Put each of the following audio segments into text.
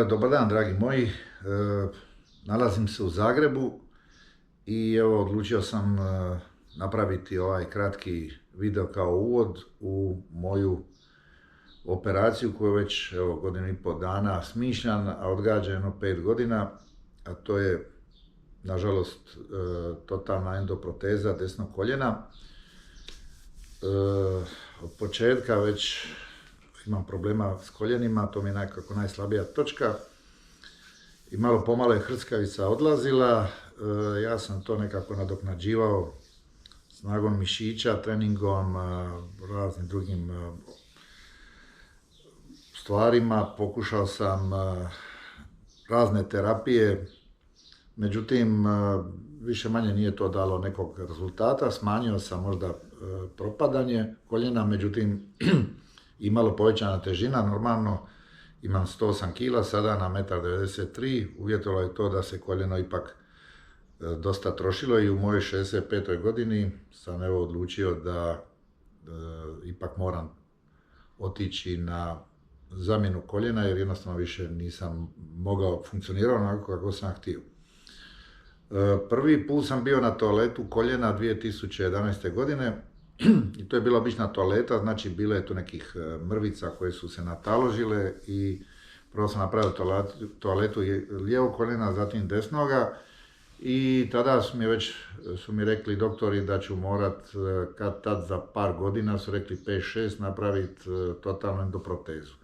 Dobar dan, dragi moji. Nalazim se u Zagrebu i evo odlučio sam napraviti ovaj kratki video kao uvod u moju operaciju koju već evo, godinu i pol dana smišljam, a odgađano 5 godina, a to je nažalost totalna endoproteza desnog koljena. Od početka već imam problema s koljenima, to mi je nekako najslabija točka i malo pomalo je hrckavica odlazila. Ja sam to nekako nadoknađivao snagom mišića, treningom, raznim drugim stvarima. Pokušao sam razne terapije, međutim više manje nije to dalo nekog rezultata. Smanjio sam možda propadanje koljena, međutim i malo povećana težina, normalno imam 108 kg, sada na 1,93 m, uvjetovalo je to da se koljeno ipak dosta trošilo i u mojoj 65. godini sam evo odlučio da ipak moram otići na zamjenu koljena jer jednostavno više nisam mogao funkcionirati onako kako sam htio. Prvi put sam bio na toaletu koljena 2011. godine i to je bila obična toaleta, znači bilo je tu nekih mrvica koje su se nataložile i prvo sam napravio toaletu lijevog koljena, zatim desnoga i tada su mi rekli doktori da ću morat kad tad za par godina, su rekli 5-6, napraviti totalnu endoprotezu.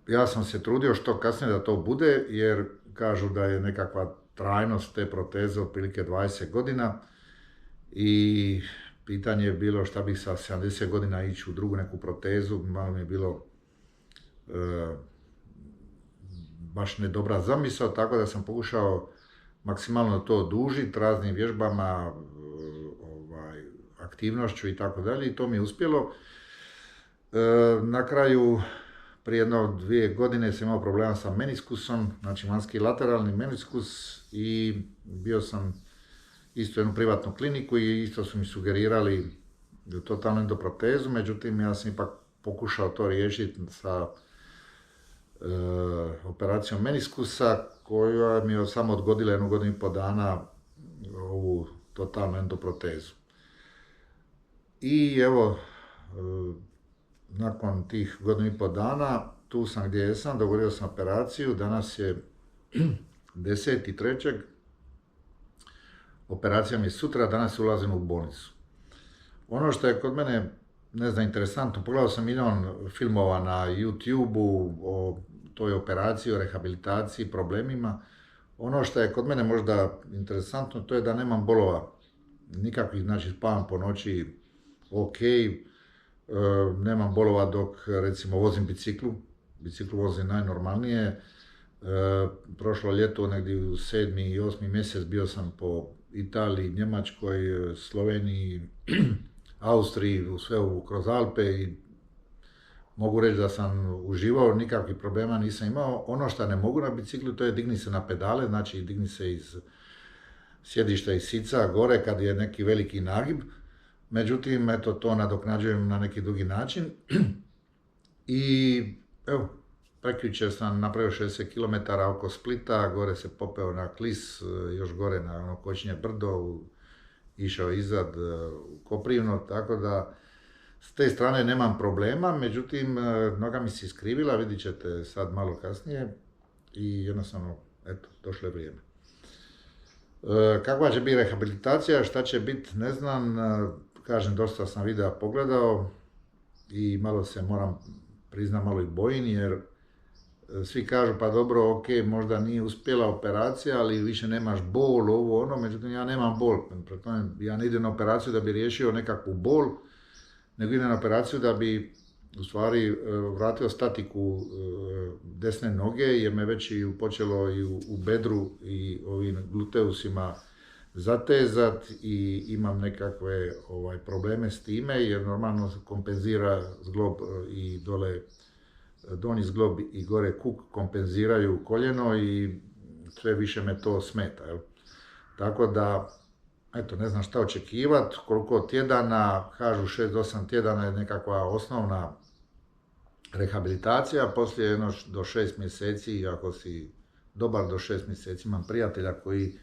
Ja sam se trudio što kasnije da to bude jer kažu da je nekakva trajnost te proteze otprilike 20 godina. I pitanje je bilo šta bih sa 70 godina ići u drugu neku protezu, malo mi je bilo baš nedobra zamisao, tako da sam pokušao maksimalno to odužiti raznim vježbama, aktivnošću i tako dalje i to mi je uspjelo. Na kraju, prije 1-2 godine sam imao problema sa meniskusom, znači vanjski lateralni meniskus i bio sam isto jednu privatnu kliniku i isto su mi sugerirali totalnu endoprotezu, međutim ja sam ipak pokušao to riješiti sa operacijom meniskusa koja mi je samo odgodila 1 godinu i pol dana ovu totalnu endoprotezu. I evo, nakon tih godinu i pol dana, tu sam gdje jesam, dogodio sam operaciju, danas je 10.3. Operacija mi je sutra, danas ulazim u bolnicu. Ono što je kod mene, ne znam, interesantno, pogledao sam milion filmova na YouTube-u o toj operaciji, o rehabilitaciji, problemima. Ono što je kod mene možda interesantno, to je da nemam bolova nikakvih, znači spavam po noći ok, nemam bolova dok recimo vozim biciklu vozim najnormalnije. Prošlo ljeto, negdje u 7. i 8. mjesec bio sam po Italiji, Njemačkoj, Sloveniji, Austriji, sve kroz Alpe i mogu reći da sam uživao, nikakvih problema nisam imao. Ono što ne mogu na biciklu to je digni se na pedale, znači digni se iz sjedišta i sica gore kad je neki veliki nagib. Međutim, eto, to nadoknađujem na neki drugi način. I evo, prekjučer sam napravio 60 km oko Splita, gore se popeo na Klis, još gore na ono Kočnje brdo, išao izad u Koprivno, tako da s te strane nemam problema, međutim noga mi se iskrivila, vidit ćete sad malo kasnije i jednostavno, eto, došlo je vrijeme. Kakva će biti rehabilitacija, šta će biti, ne znam, kažem, dosta sam videa pogledao i malo se moram priznati, malo i bojim jer svi kažu pa dobro, ok, možda nije uspjela operacija, ali više nemaš bol, ovo ono, međutim ja nemam bol. Ja ne idem na operaciju da bi riješio nekakvu bol, nego idem na operaciju da bi u stvari vratio statiku desne noge, jer me već i počelo i u bedru i ovim gluteusima zatezat i imam nekakve probleme s time, jer normalno kompenzira zglob i dole donji zglob i gore kuk kompenziraju koljeno i sve više me to smeta. Jel? Tako da, eto, ne znam šta očekivati, koliko tjedana, kažu 6 do 8 tjedana je nekakva osnovna rehabilitacija, poslije jedno do 6 mjeseci, ako si dobar do 6 mjeseci, imam prijatelja koji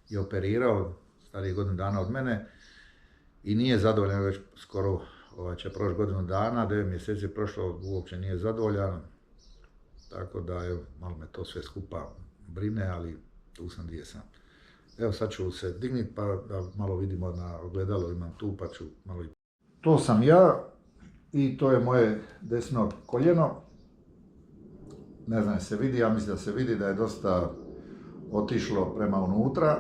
je operirao, stariji godinu dana od mene, i nije zadovoljan već skoro, će proći godinu dana, 9 mjeseci je prošlo, uopće nije zadovoljan, tako da evo, malo me to sve skupa brine, ali tu sam gdje sam. Evo sad ću se digniti pa da malo vidimo na ogledalo, imam tu pa ću malo i... To sam ja i to je moje desno koljeno. Ne znam se vidi, ja mislim da se vidi da je dosta otišlo prema unutra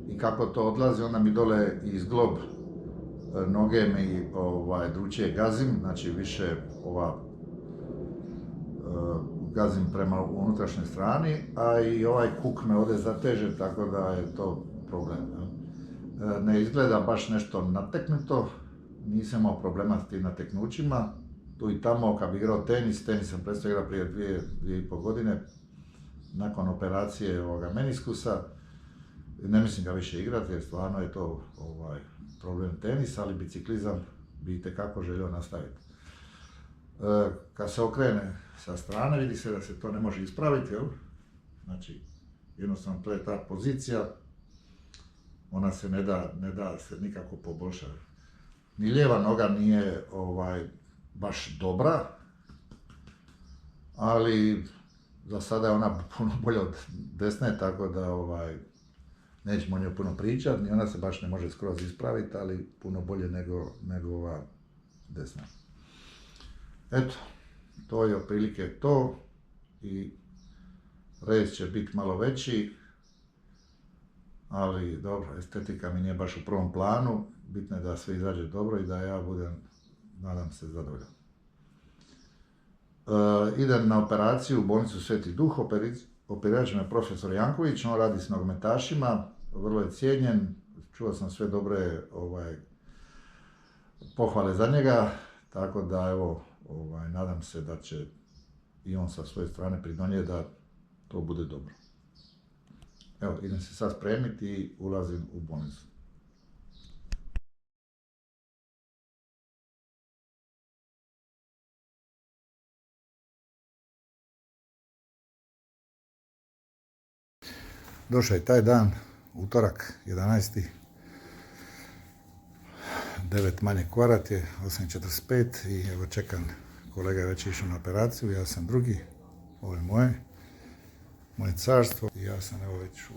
i kako to odlazi, onda mi dole iz zglob noge mi drugčije gazim, znači više gazim prema unutrašnjoj strani, a i ovaj kuk me ovdje zateže, tako da je to problem. Ne izgleda baš nešto nateknuto, nisam imao problema s tim nateknućima. Tu i tamo kad bi igrao tenis sam prestao igrati prije 2,5 godine, nakon operacije meniskusa. Ne mislim ga više igrati jer stvarno je to problem tenisa, ali biciklizam bi itekako želio nastaviti. Kad se okrene sa strane, vidi se da se to ne može ispraviti, jel? Znači, jednostavno to je ta pozicija, ona se ne da se nikako poboljšati. Ni lijeva noga nije baš dobra, ali za sada je ona puno bolja od desne, tako da nećemo o njoj puno pričati, ni ona se baš ne može skroz ispraviti, ali puno bolje nego ova desna. Eto, to je otprilike to i rez će biti malo veći, ali dobro, estetika mi nije baš u prvom planu, bitno je da sve izađe dobro i da ja budem, nadam se, zadovoljan. Idem na operaciju u bolnicu Sveti Duh, operirat će me profesor Janković, on radi s nogometašima, vrlo je cijenjen, čuo sam sve dobre pohvale za njega, tako da evo, nadam se da će i on sa svoje strane pridonijeti da to bude dobro. Evo, idem se sad spremiti i ulazim u bolnicu. Došao je taj dan, utorak, 11. 9 manje kvadrat je, 8:45 i evo čekam, kolega je već išao na operaciju, ja sam drugi, ovo je moje carstvo. I ja sam evo već u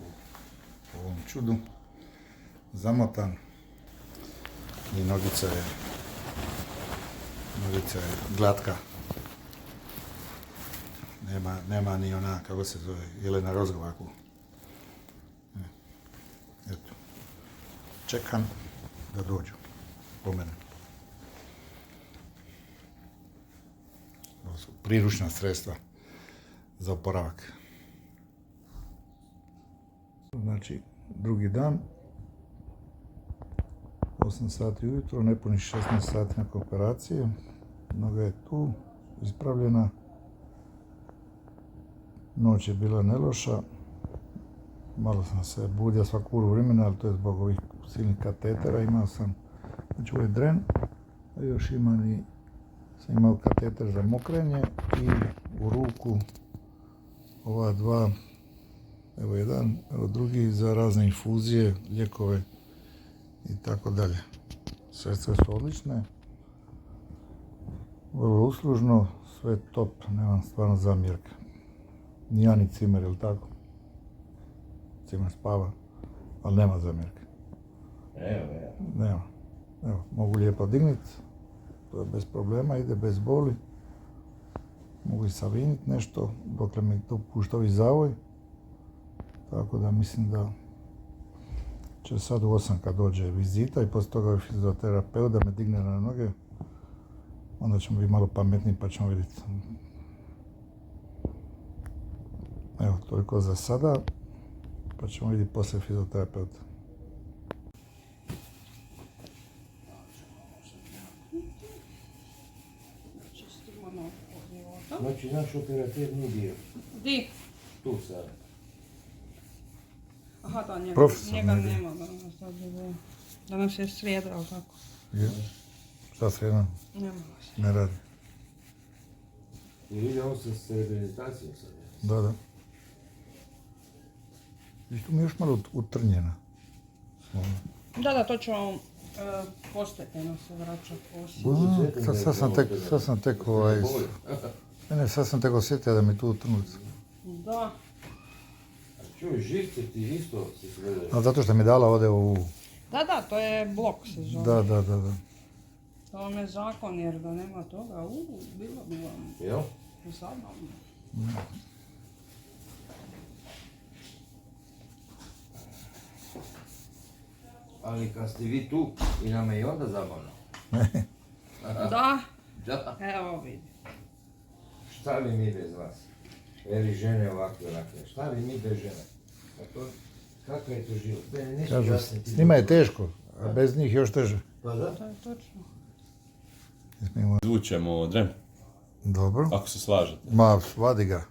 ovom čudu zamotan i nogica je glatka. Nema ni ona, kako se zove, Jelena Rozgovaku. Eto, čekam da dođu po mene. Ovo su priručna sredstva za oporavak. Znači, drugi dan, 8 sati ujutro, nepunih 16 sati nakon operacije. Noga je tu, ispravljena. Noć je bila neloša. Malo sam se budio svaku uru vremena, ali to je zbog ovih silnih katetera. Imao sam, znači ovaj dren, a još sam imao kateter za mokrenje i u ruku ova dva, evo jedan, evo drugi za razne infuzije, lijekove i tako dalje. Sredstva su odlične, vrlo uslužno, sve top, nemam stvarno zamjerke. Ni ja ni Cimer, jel tako? Cimer spava, ali nema zamjerke. Nema. Evo, mogu lijepo digniti, to je bez problema, ide bez boli. Mogu i saviniti nešto, dokle mi to pušta ovi zavoj. Tako da mislim da će sad u 8 kad dođe vizita i poslije toga je fizioterapeut da me digne na noge. Onda ćemo biti malo pametniji pa ćemo vidjeti. Evo, toliko za sada, pa ćemo vidjeti poslije fizioterapeuta. Znači, naš operativ nije bio. Di? Tu sad. Aha, da, njega Profesor, nema danas je srijeda, ali tako? Šta srijeda? Nema. Ne radi. I ide on sa rehabilitacijom sad. Da. I tu mi je još malo utrnjena. Da, to ću vam postepeno se vraća poslije. Sad sam tek sad sam tek osjetio da mi tu utrnuti. Da. Čuj, živce ti isto se svedeš. A zato što mi je dala ovdje ovu... Da, to je blok se zove. Da. To vam je zakon jer da nema toga, bilo bi vam Jel? zabavno. Ali kad ste vi tu, i nama je i onda zabavno. Da, Da. evo vidi. Šta bi mi bez vas? Veli žene ovakve, onakve. Šta bi mi bez žene? Kakva je to život? Meni nešto Kažu, jasno ti s njima je dobro. teško, a bez njih još teže. Pa da. To je točno. Zvučemo odrem, Dobro. ako se slažete. Ma, vadi ga.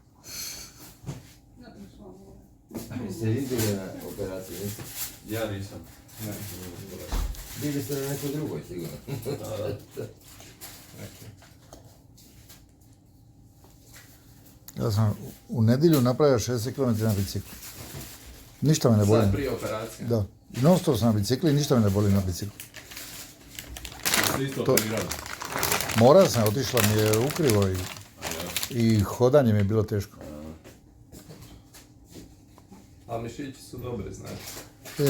Jeste vidjeli na operaciji, niste? Ja nisam. Bili ste na nekoj drugoj, sigurno. Ja sam u nedjelju napravio 60 km na biciklu. Ništa me ne boli. Sad prije operacije. Da. I non stop sam na bicikli i ništa me ne boli na biciklu. Ste isto operirali. Morao sam, otišla mi je ukrivo i hodanje mi je bilo teško. A mišići su dobri, znači.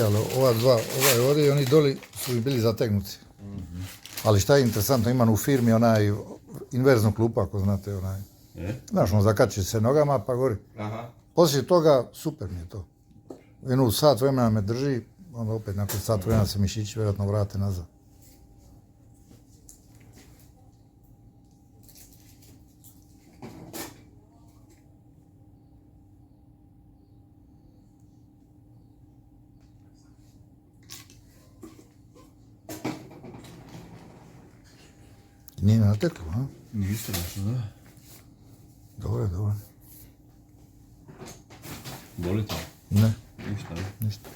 Ali ova dva, ovaj ovdje i oni doli su mi bili zategnuti. Ali šta je interesantno, imam u firmi onaj inverznu klupu, ako znate onaj. Znaš, on zakači se nogama pa gori. Aha. Poslije toga, super mi je to. Jednu sat vremena me drži, onda opet nakon sat vremena se mišići vjerojatno vrate nazad. Nije nateklo, a? Niste našli, da? Dobro. Boli to? Ne, Ništa, ne? ništa.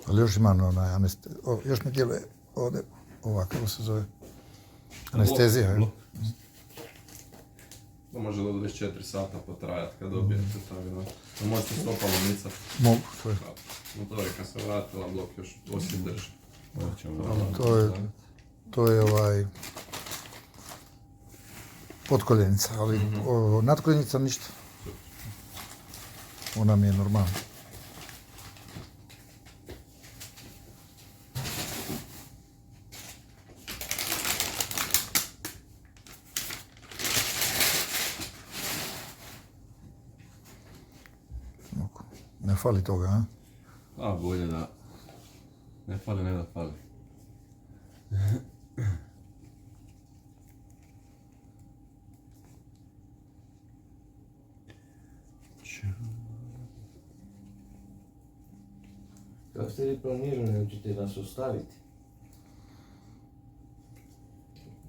Ali još imam onaj još mi djeluje ovdje, ova, kako se zove? Anestezija, Blok. je. To može do 24 sata potrajati kad dobijete tako da. No, možete stopalo micati. Mogu, to je. Motorika se vratila, blok još osim drži. To je potkoljenica, ali nadkoljenica ništa. Ona mi je normalna. Ne fali toga, a? A, bolje da ne fali, ne da fali. Kako ste vi planirali, hoćete nas ostaviti?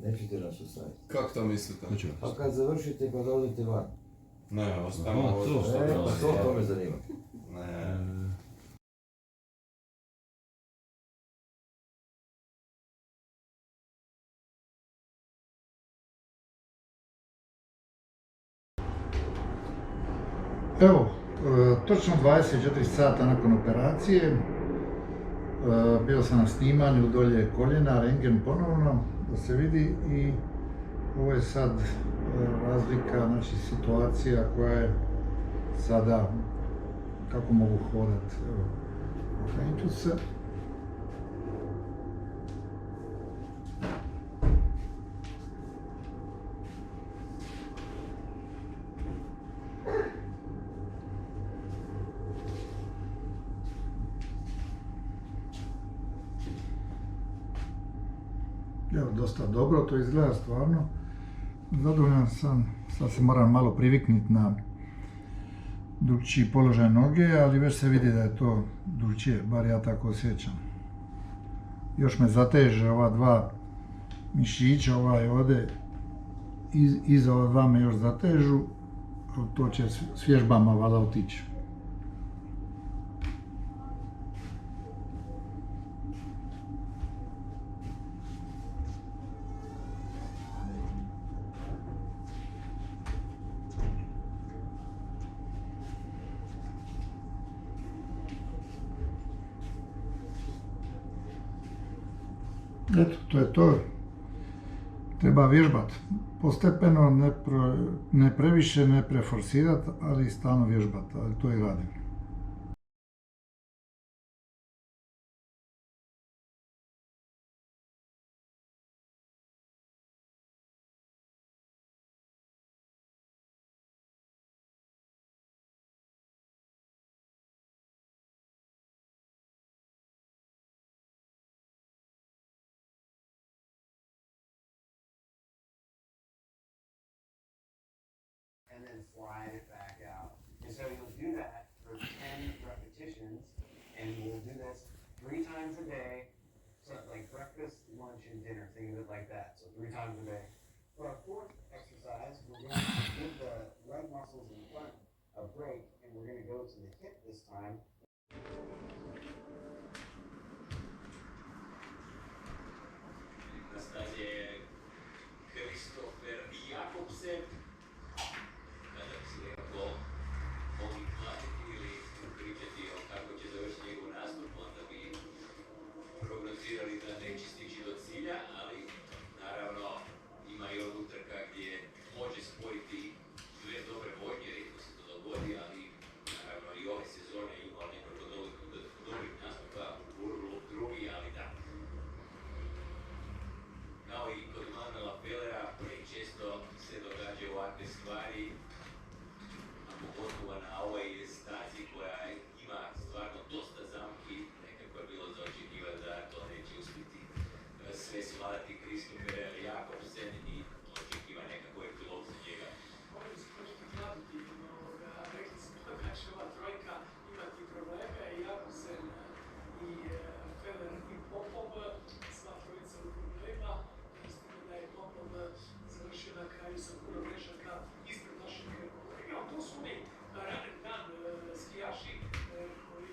Nećete nas ostaviti. Kako to mislite? Pa kad završite, pa da odete van. Ne, ostavimo ovo Pa to me zanima. Ne. Evo, točno 24 sata nakon operacije bio sam na snimanju dolje koljena, rentgen ponovno, da se vidi i ovo je sad razlika, znači situacija koja je sada, kako mogu hodati. Evo, okrenut ću se. Evo, dosta dobro to izgleda stvarno. Zadovoljan sam, sad se moram malo priviknuti na drugčiji položaj noge, ali već se vidi da je to drugčije, bar ja tako osjećam. Još me zateže ova dva mišića, ovaj ovdje, iza ova dva me još zatežu, ali to će s vježbama valjda otići. Eto, to je to. Treba vježbati. Postepeno, ne previše, ne preforsirati, ali stalno vježbati, ali to i radim. And then slide it back out. And so you'll do that for 10 repetitions, and we'll do this 3 times a day. So like breakfast, lunch, and dinner, think of it like that. So 3 times a day. For our 4th exercise, we're going to give the leg muscles in front a break, and we're going to go to the hip this time. Nastaje Christopher Jakobsen. Kada bi se nekako mogli platiti ili pričati o kako će završiti njegov nastup, onda bi prognozirali da neće stići do cilja, ali naravno ima i on utrka gdje može spojiti dve dobre vožnje, rijetko se to dogodi, ali naravno i ove sezone ima nekoliko dobrih nastupa u drugi, ali da. Kao i kod Manuela Fellera, često se događaju ovakve stvari, a pogotovo na ovoj stazi koja ima stvarno dosta zamki, nekako je bilo za očekivati da to neće uspjeti sve svladati Christopher Jakobsen i očekiva nekako epilog za njega. Morali su početi gledati, rekli smo da će ova trojka imati probleme, Jakobsen i Feller i Popov, sva trojica u problema. Mislimo da je Popov završio na kraju sa puno grešaka ispred našeg kolega. To su oni ranek dan skijaši koji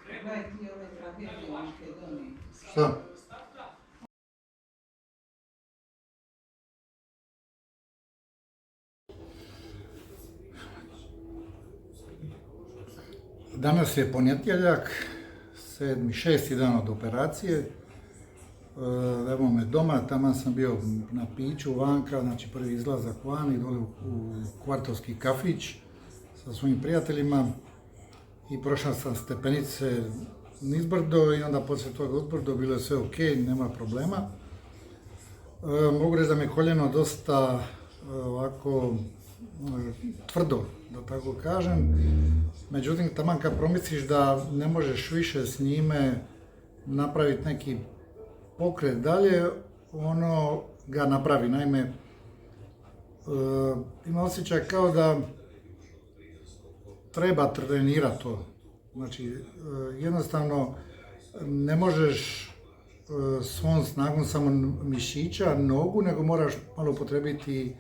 krenu Daj ti ove tragedije u Makedoniji. Šta? starta. Danas je ponedjeljak, 6. dan od operacije. Evo me doma, tamo sam bio na piću vanka, znači prvi izlazak van i dole u kvartovski kafić sa svojim prijateljima i prošao sam stepenice nizbrdo i onda poslije toga uzbrdo, bilo je sve ok, nema problema. Mogu reći da mi je koljeno dosta ovako tvrdo, da tako kažem. Međutim, taman kad promisliš da ne možeš više s njime napraviti neki pokret dalje, ono ga napravi. Naime, ima osjećaj kao da treba trenirati to. Znači, jednostavno ne možeš svom snagom samo mišića, nogu, nego moraš malo upotrijebiti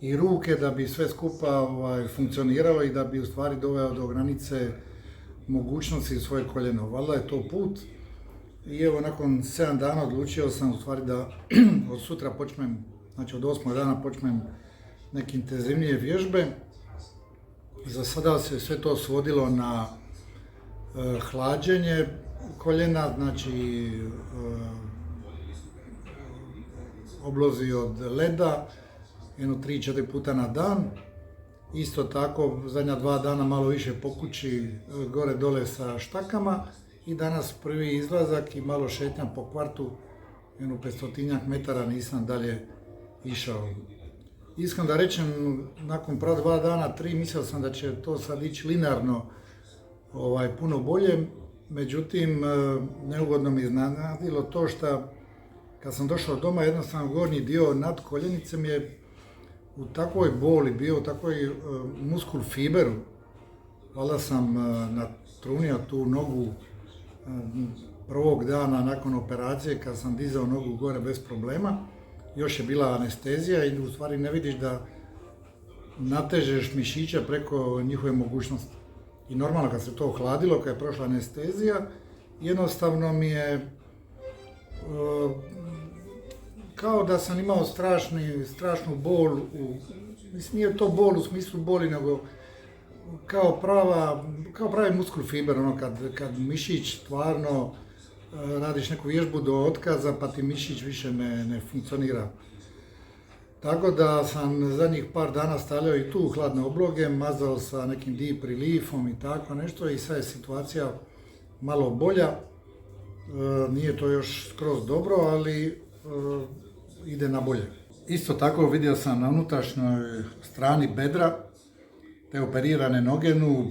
i ruke da bi sve skupa funkcioniralo i da bi u stvari doveo do granice mogućnosti svoje koljeno. Valjda je to put i evo nakon 7 dana odlučio sam u stvari da od sutra počnem, znači od 8. dana počnem neke intenzivnije vježbe. Za sada se sve to svodilo na hlađenje koljena, znači oblozi od leda, jedno 3-4 puta na dan. Isto tako, zadnja 2 dana malo više po kući, gore dole sa štakama. I danas prvi izlazak i malo šetnjam po kvartu, jedno 500 metara nisam dalje išao. Iskreno da rečem, nakon prva 2 dana, 3, mislio sam da će to sad ići linearno puno bolje. Međutim, neugodno mi iznenadilo to što kad sam došao doma, jednostavno gornji dio nad koljenicem je u takvoj boli bio, u takvoj muskul fiberu. Valjda sam natrunio tu nogu prvog dana nakon operacije kad sam dizao nogu gore bez problema. Još je bila anestezija i u stvari ne vidiš da natežeš mišiće preko njihove mogućnosti. I normalno kad se to ohladilo, kad je prošla anestezija, jednostavno mi je kao da sam imao strašnu bol, mislim nije to bol u smislu boli, nego kao pravi muskul fiber, ono kad mišić stvarno radiš neku vježbu do otkaza pa ti mišić više ne funkcionira. Tako da sam zadnjih par dana stavljao i tu hladne obloge, mazao sa nekim deep reliefom i tako nešto i sad je situacija malo bolja. Nije to još skroz dobro, ali ide na bolje. Isto tako vidio sam na unutrašnjoj strani bedra te operirane nogenu,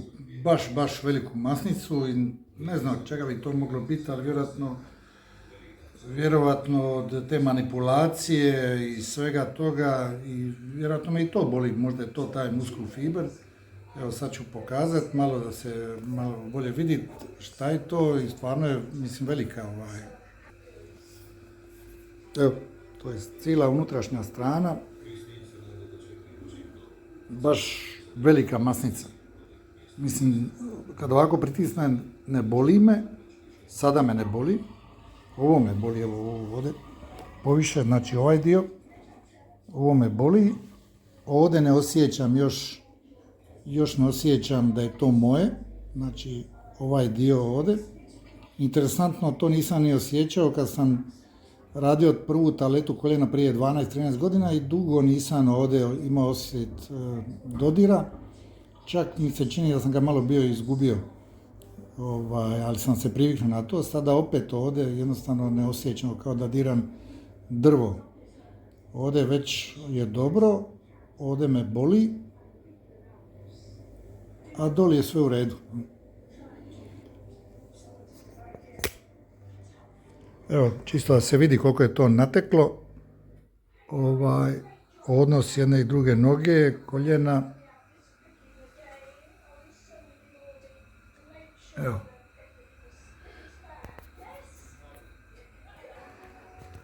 baš veliku masnicu i ne znam od čega bi to moglo biti, ali vjerovatno od te manipulacije i svega toga i vjerojatno me i to boli, možda je to taj muskul fiber. Evo sad ću pokazati malo da se malo bolje vidi šta je to i stvarno je, mislim, velika Evo, to je cijela unutrašnja strana, baš velika masnica. Mislim, kad ovako pritisnem, ne boli me, sada me ne boli, ovo me boli, evo ovo ovdje, poviše, znači ovaj dio, ovo me boli, ovdje ne osjećam još ne osjećam da je to moje, znači ovaj dio ovdje. Interesantno, to nisam ni osjećao kad sam radio prvu taletu koljena prije 12-13 godina i dugo nisam ovdje imao osjet dodira. Čak mi se čini da sam ga malo bio izgubio, ali sam se priviknuo na to. Sada opet ovdje jednostavno ne osjećam kao da diram drvo. Ovdje već je dobro, ovdje me boli, a doli je sve u redu. Evo, čisto da se vidi koliko je to nateklo. Odnos jedne i druge noge, koljena. Evo.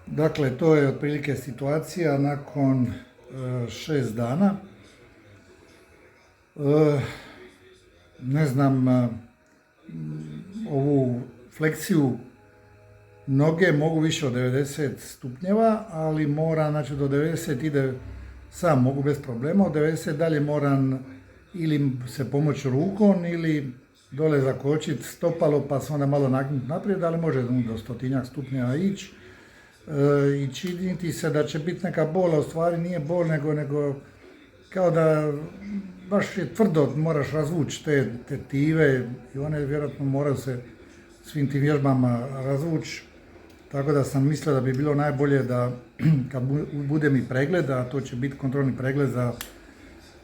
Dakle, to je otprilike situacija nakon 6 dana. Ne znam, ovu fleksiju noge mogu više od 90 stupnjeva, ali moram, znači do 90 ide sam, mogu bez problema, od 90 dalje moram ili se pomoći rukom ili dole zakočiti stopalo pa se onda malo nagnuti naprijed, ali može do 100 stupnjeva ići. I činiti se da će biti neka bol, a u stvari nije bol, nego kao da baš je tvrdo, moraš razvući te tetive i one vjerojatno moraju se svim tim vježbama razvući. Tako da sam mislio da bi bilo najbolje da kad bude mi pregled, a to će biti kontrolni pregled za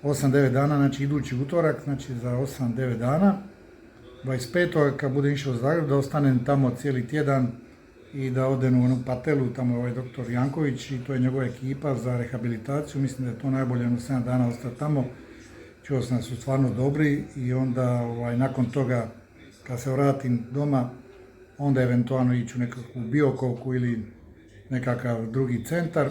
8-9 dana, znači idući utorak, znači za 8-9 dana, 25. kad budem išao u Zagreb, da ostanem tamo cijeli tjedan i da odem u onu Patelu, tamo je ovaj doktor Janković i to je njegova ekipa za rehabilitaciju. Mislim da je to najbolje 7 dana ostati tamo. Čuo sam da su stvarno dobri i onda nakon toga kad se vratim doma, onda eventualno ići u nekakvu Biokovku ili nekakav drugi centar.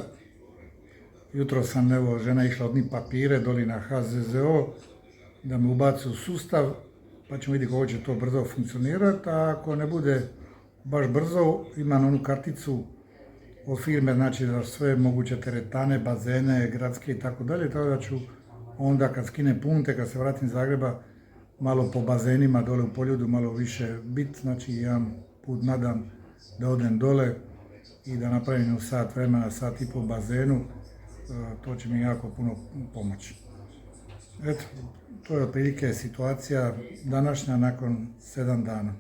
Jutro sam, evo, žena išla odnijeti papire doli na HZZO da me ubaci u sustav, pa ćemo vidjeti kako će to brzo funkcionirati, a ako ne bude baš brzo, imam onu karticu od firme, znači za sve moguće teretane, bazene, gradske i tako dalje, tako da ću onda kad skinem punte, kad se vratim iz Zagreba, malo po bazenima dole u Poljudu, malo više biti, znači jedan put nadam da odem dole i da napravim sat vremena, sat i po bazenu, to će mi jako puno pomoći. Eto, to je otprilike situacija današnja nakon 7 dana.